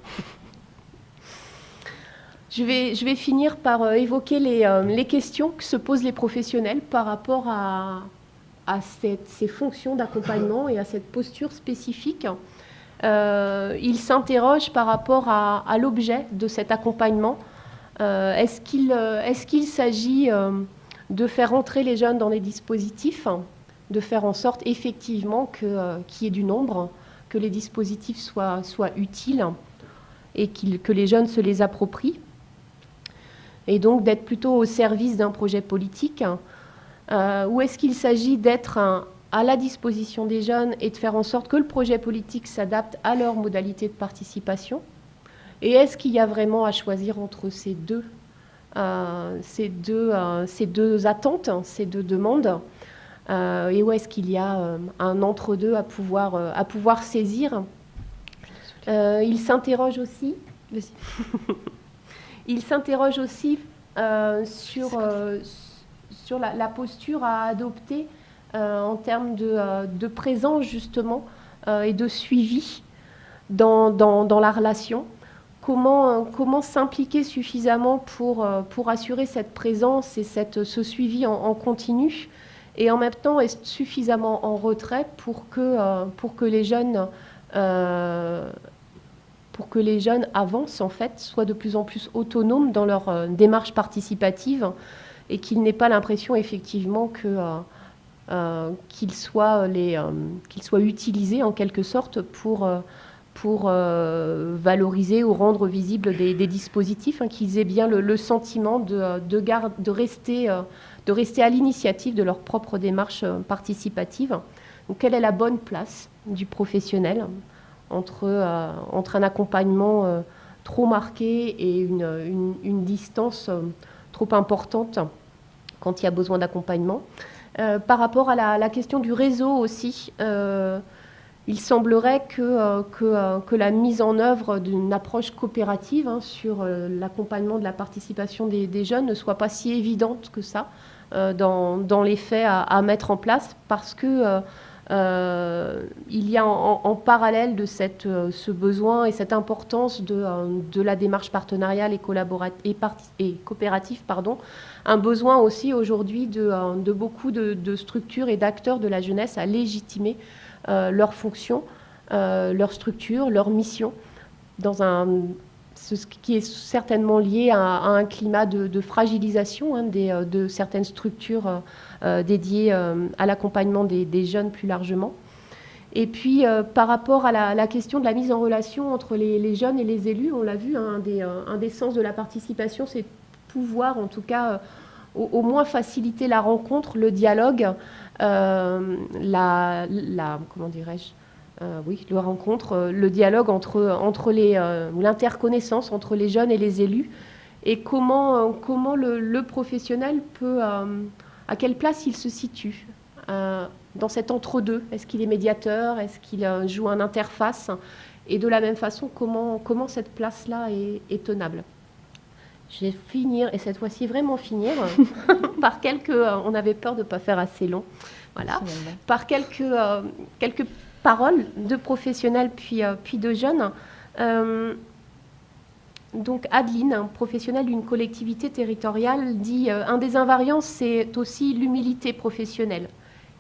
Je vais finir par évoquer les questions que se posent les professionnels par rapport à ces fonctions d'accompagnement et à cette posture spécifique. Ils s'interrogent par rapport à l'objet de cet accompagnement. Est-ce qu'il s'agit de faire entrer les jeunes dans des dispositifs, de faire en sorte effectivement qu'il y ait du nombre, que les dispositifs soient utiles et que les jeunes se les approprient, et donc d'être plutôt au service d'un projet politique, ou est-ce qu'il s'agit d'être à la disposition des jeunes et de faire en sorte que le projet politique s'adapte à leurs modalités de participation? Et est-ce qu'il y a vraiment à choisir entre ces deux attentes, ces deux demandes? Et où est-ce qu'il y a un entre-deux à pouvoir saisir? Il s'interroge aussi, sur la posture à adopter en termes de présence justement et de suivi dans la relation. Comment s'impliquer suffisamment pour assurer cette présence et ce suivi en continu, et en même temps être suffisamment en retrait pour que les jeunes avancent en fait, soient de plus en plus autonomes dans leur démarche participative et qu'ils n'aient pas l'impression effectivement qu'ils soient utilisés en quelque sorte pour valoriser ou rendre visibles des dispositifs, qu'ils aient bien le sentiment de rester à l'initiative de leur propre démarche participative. Donc, quelle est la bonne place du professionnel entre un accompagnement trop marqué et une distance trop importante quand il y a besoin d'accompagnement. Par rapport à la question du réseau aussi, il semblerait que la mise en œuvre d'une approche coopérative sur l'accompagnement de la participation des jeunes ne soit pas si évidente que ça dans les faits à mettre en place, parce que il y a en parallèle de ce besoin et cette importance de la démarche partenariale et coopérative, un besoin aussi aujourd'hui de beaucoup de structures et d'acteurs de la jeunesse à légitimer leurs fonctions, leur structure, leur mission, ce qui est certainement lié à un climat de fragilisation de certaines structures dédiées à l'accompagnement des jeunes plus largement. Et puis, par rapport à la question de la mise en relation entre les jeunes et les élus, on l'a vu, un des sens de la participation, c'est pouvoir, en tout cas, au moins faciliter la rencontre, le dialogue, comment dirais-je, le dialogue entre l'interconnaissance entre les jeunes et les élus, et comment le professionnel peut, à quelle place il se situe dans cet entre-deux. Est-ce qu'il est médiateur? Est-ce qu'il joue une interface? Et de la même façon, comment cette place-là est tenable? Je vais finir, et cette fois-ci vraiment finir, par on avait peur de ne pas faire assez long, voilà, par quelques paroles de professionnels puis de jeunes. Donc Adeline, professionnelle d'une collectivité territoriale, dit un des invariants, c'est aussi l'humilité professionnelle.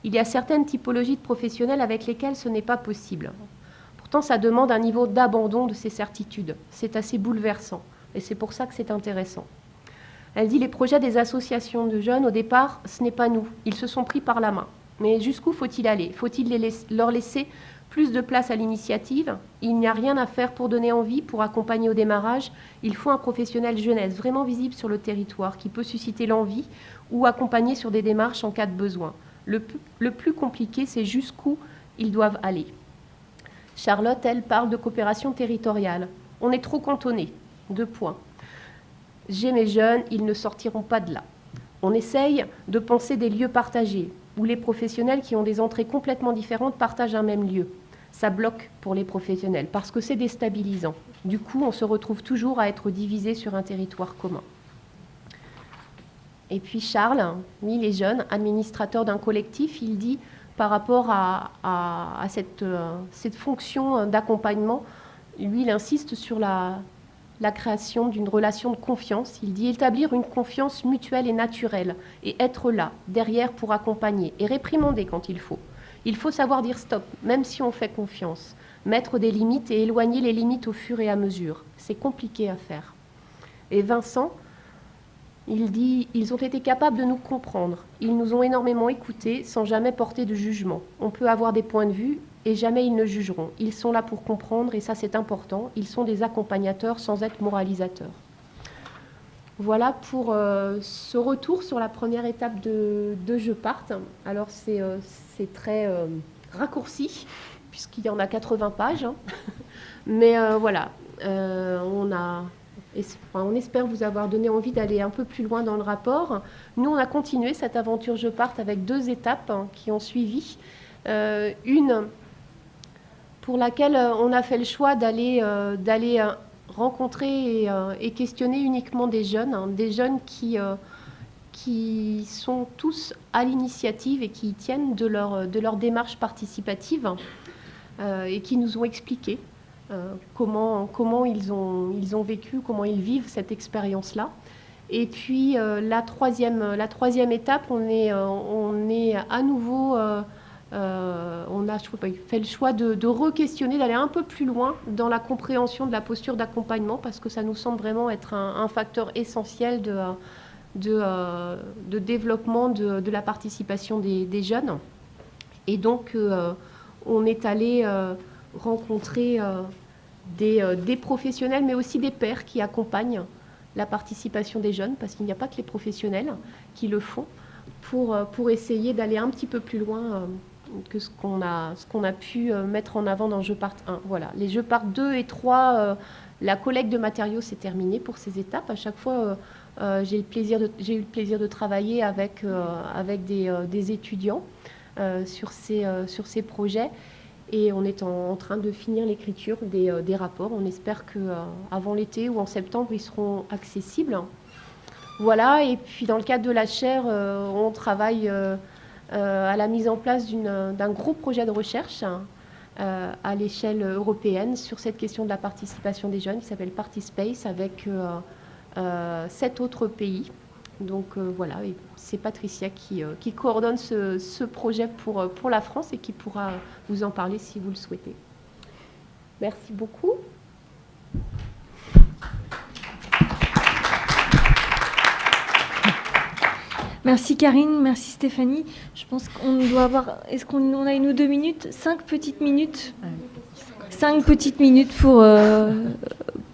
Il y a certaines typologies de professionnels avec lesquelles ce n'est pas possible. Pourtant, ça demande un niveau d'abandon de ces certitudes. C'est assez bouleversant. Et c'est pour ça que c'est intéressant. Elle dit les projets des associations de jeunes, au départ, ce n'est pas nous. Ils se sont pris par la main. Mais jusqu'où faut-il aller? Faut-il leur laisser plus de place à l'initiative? Il n'y a rien à faire pour donner envie, pour accompagner au démarrage. Il faut un professionnel jeunesse vraiment visible sur le territoire qui peut susciter l'envie ou accompagner sur des démarches en cas de besoin. Le plus compliqué, c'est jusqu'où ils doivent aller. Charlotte, elle, parle de coopération territoriale. On est trop cantonné. 2 points. J'ai mes jeunes, ils ne sortiront pas de là. On essaye de penser des lieux partagés, où les professionnels qui ont des entrées complètement différentes partagent un même lieu. Ça bloque pour les professionnels, parce que c'est déstabilisant. Du coup, on se retrouve toujours à être divisé sur un territoire commun. Et puis Charles, lui, les jeunes, administrateur d'un collectif, il dit, par rapport à cette fonction d'accompagnement, lui, il insiste sur la création d'une relation de confiance. Il dit établir une confiance mutuelle et naturelle et être là, derrière pour accompagner et réprimander quand il faut. Il faut savoir dire stop, même si on fait confiance. Mettre des limites et éloigner les limites au fur et à mesure. C'est compliqué à faire. Et Vincent, il dit ils ont été capables de nous comprendre. Ils nous ont énormément écoutés sans jamais porter de jugement. On peut avoir des points de vue et jamais ils ne jugeront. Ils sont là pour comprendre et ça c'est important. Ils sont des accompagnateurs sans être moralisateurs. Voilà pour ce retour sur la première étape de Je parte. Alors c'est très raccourci puisqu'il y en a 80 pages. Mais voilà, on espère vous avoir donné envie d'aller un peu plus loin dans le rapport. Nous, on a continué cette aventure Je parte avec 2 étapes qui ont suivi. Une pour laquelle on a fait le choix d'aller rencontrer et questionner uniquement des jeunes qui sont tous à l'initiative et qui tiennent de leur démarche participative et qui nous ont expliqué comment ils ont vécu, comment ils vivent cette expérience-là. Et puis la troisième étape, on est à nouveau... on a fait le choix de re-questionner, d'aller un peu plus loin dans la compréhension de la posture d'accompagnement parce que ça nous semble vraiment être un facteur essentiel de développement de la participation des jeunes. Et donc, on est allé rencontrer des professionnels, mais aussi des pairs qui accompagnent la participation des jeunes parce qu'il n'y a pas que les professionnels qui le font pour essayer d'aller un petit peu plus loin que ce qu'on a pu mettre en avant dans Jeux Part 1. Voilà. Les Jeux Part 2 et 3, la collecte de matériaux s'est terminée pour ces étapes. À chaque fois, j'ai eu le plaisir de travailler avec des étudiants sur ces projets. Et on est en train de finir l'écriture des rapports. On espère qu'avant l'été ou en septembre, ils seront accessibles. Voilà, et puis dans le cadre de la chaire, on travaille à la mise en place d'un gros projet de recherche à l'échelle européenne sur cette question de la participation des jeunes qui s'appelle Partispace avec 7 autres pays. Donc voilà, et c'est Patricia qui coordonne ce projet pour la France et qui pourra vous en parler si vous le souhaitez. Merci beaucoup.
Merci Karine, merci Stéphanie. Je pense qu'on doit avoir... Est-ce qu'on a 1 ou 2 minutes? 5 petites minutes? 5 petites minutes pour 1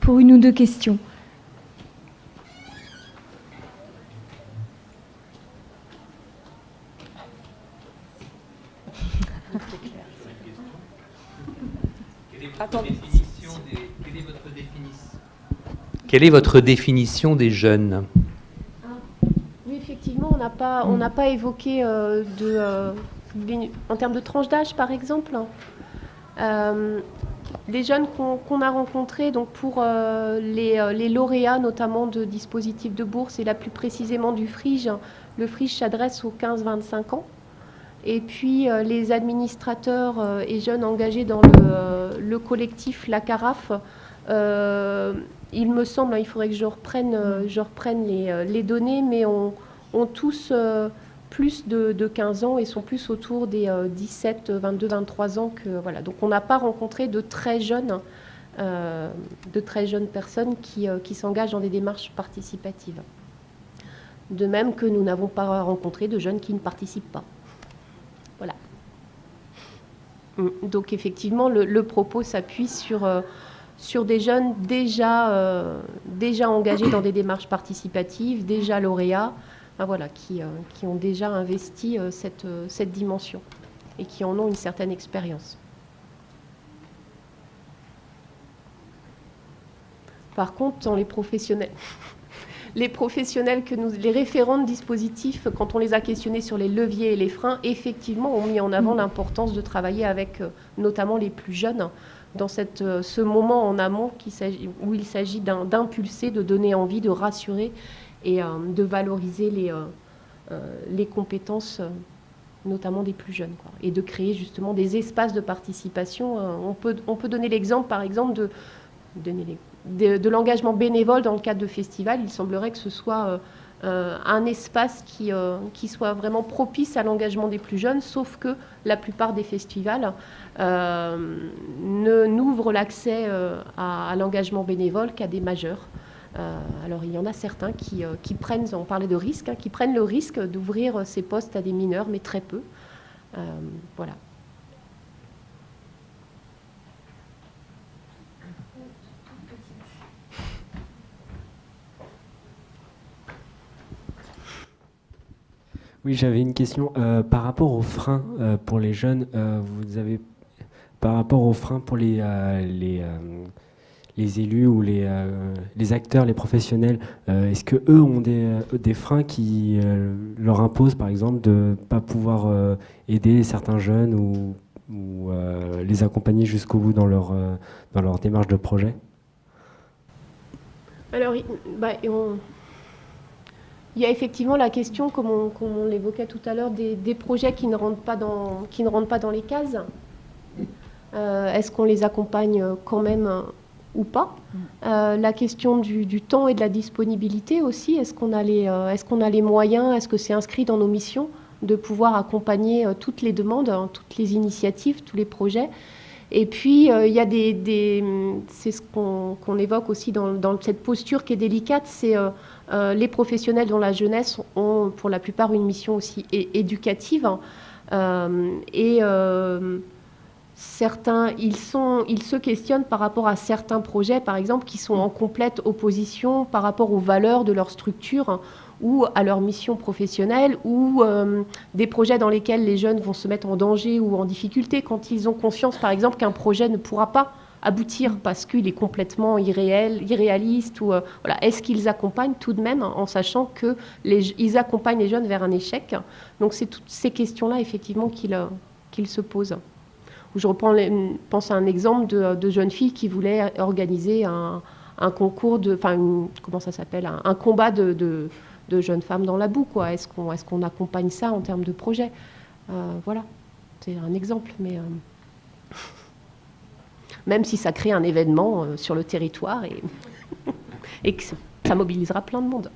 ou 2 questions.
Quelle est votre définition des jeunes?
Oui, effectivement, on n'a pas évoqué en termes de tranche d'âge, par exemple. Les jeunes qu'on a rencontrés, donc pour les lauréats, notamment de dispositifs de bourse, et là plus précisément du FRIGE, le FRIGE s'adresse aux 15-25 ans. Et puis les administrateurs et jeunes engagés dans le collectif La Carafe, il me semble, il faudrait que je reprenne les données, mais ont tous plus de 15 ans et sont plus autour des 17, 22, 23 ans. Voilà. Donc on n'a pas rencontré de très jeunes personnes qui s'engagent dans des démarches participatives. De même que nous n'avons pas rencontré de jeunes qui ne participent pas. Voilà. Donc effectivement, le propos s'appuie sur des jeunes déjà engagés dans des démarches participatives, déjà lauréats, voilà, qui ont déjà investi cette dimension et qui en ont une certaine expérience. Par contre, dans les professionnels... Les professionnels les référents de dispositifs, quand on les a questionnés sur les leviers et les freins, effectivement, ont mis en avant l'importance de travailler avec notamment les plus jeunes dans ce moment en amont où il s'agit d'impulser, de donner envie, de rassurer et de valoriser les compétences, notamment des plus jeunes, quoi, et de créer justement des espaces de participation. On peut donner l'exemple, par exemple, de l'engagement bénévole dans le cadre de festivals. Il semblerait que ce soit un espace qui soit vraiment propice à l'engagement des plus jeunes, sauf que la plupart des festivals n'ouvrent l'accès à l'engagement bénévole qu'à des majeurs. Alors il y en a certains qui prennent, on parlait de risque, qui prennent le risque d'ouvrir ces postes à des mineurs, mais très peu. Voilà.
Oui, j'avais une question par rapport aux freins pour les jeunes. Vous avez par rapport aux freins pour les élus ou les acteurs, les professionnels. Est-ce que eux ont des freins qui leur imposent, par exemple, de ne pas pouvoir aider certains jeunes ou les accompagner jusqu'au bout dans leur démarche de projet?
Alors, il y a effectivement la question, comme on l'évoquait tout à l'heure, des projets qui ne rentrent pas dans les cases. Est-ce qu'on les accompagne quand même ou pas? La question du temps et de la disponibilité aussi. Est-ce qu'on a les moyens? Est-ce que c'est inscrit dans nos missions de pouvoir accompagner toutes les demandes, toutes les initiatives, tous les projets? Et puis, il y a c'est ce qu'on évoque aussi dans cette posture qui est délicate, c'est les professionnels dans la jeunesse ont pour la plupart une mission aussi éducative. Certains, ils se questionnent par rapport à certains projets, par exemple, qui sont en complète opposition par rapport aux valeurs de leur structure ou à leur mission professionnelle, ou des projets dans lesquels les jeunes vont se mettre en danger ou en difficulté quand ils ont conscience, par exemple, qu'un projet ne pourra pas aboutir parce qu'il est complètement irréaliste, ou voilà. Est-ce qu'ils accompagnent tout de même, en sachant qu'ils accompagnent les jeunes vers un échec? Donc c'est toutes ces questions-là, effectivement, qu'ils se posent. Je pense à un exemple de jeunes filles qui voulaient organiser un concours comment ça s'appelle, un combat de jeunes femmes dans la boue, quoi. Est-ce qu'on accompagne ça en termes de projet? Voilà, c'est un exemple, mais même si ça crée un événement sur le territoire et que ça mobilisera plein de monde.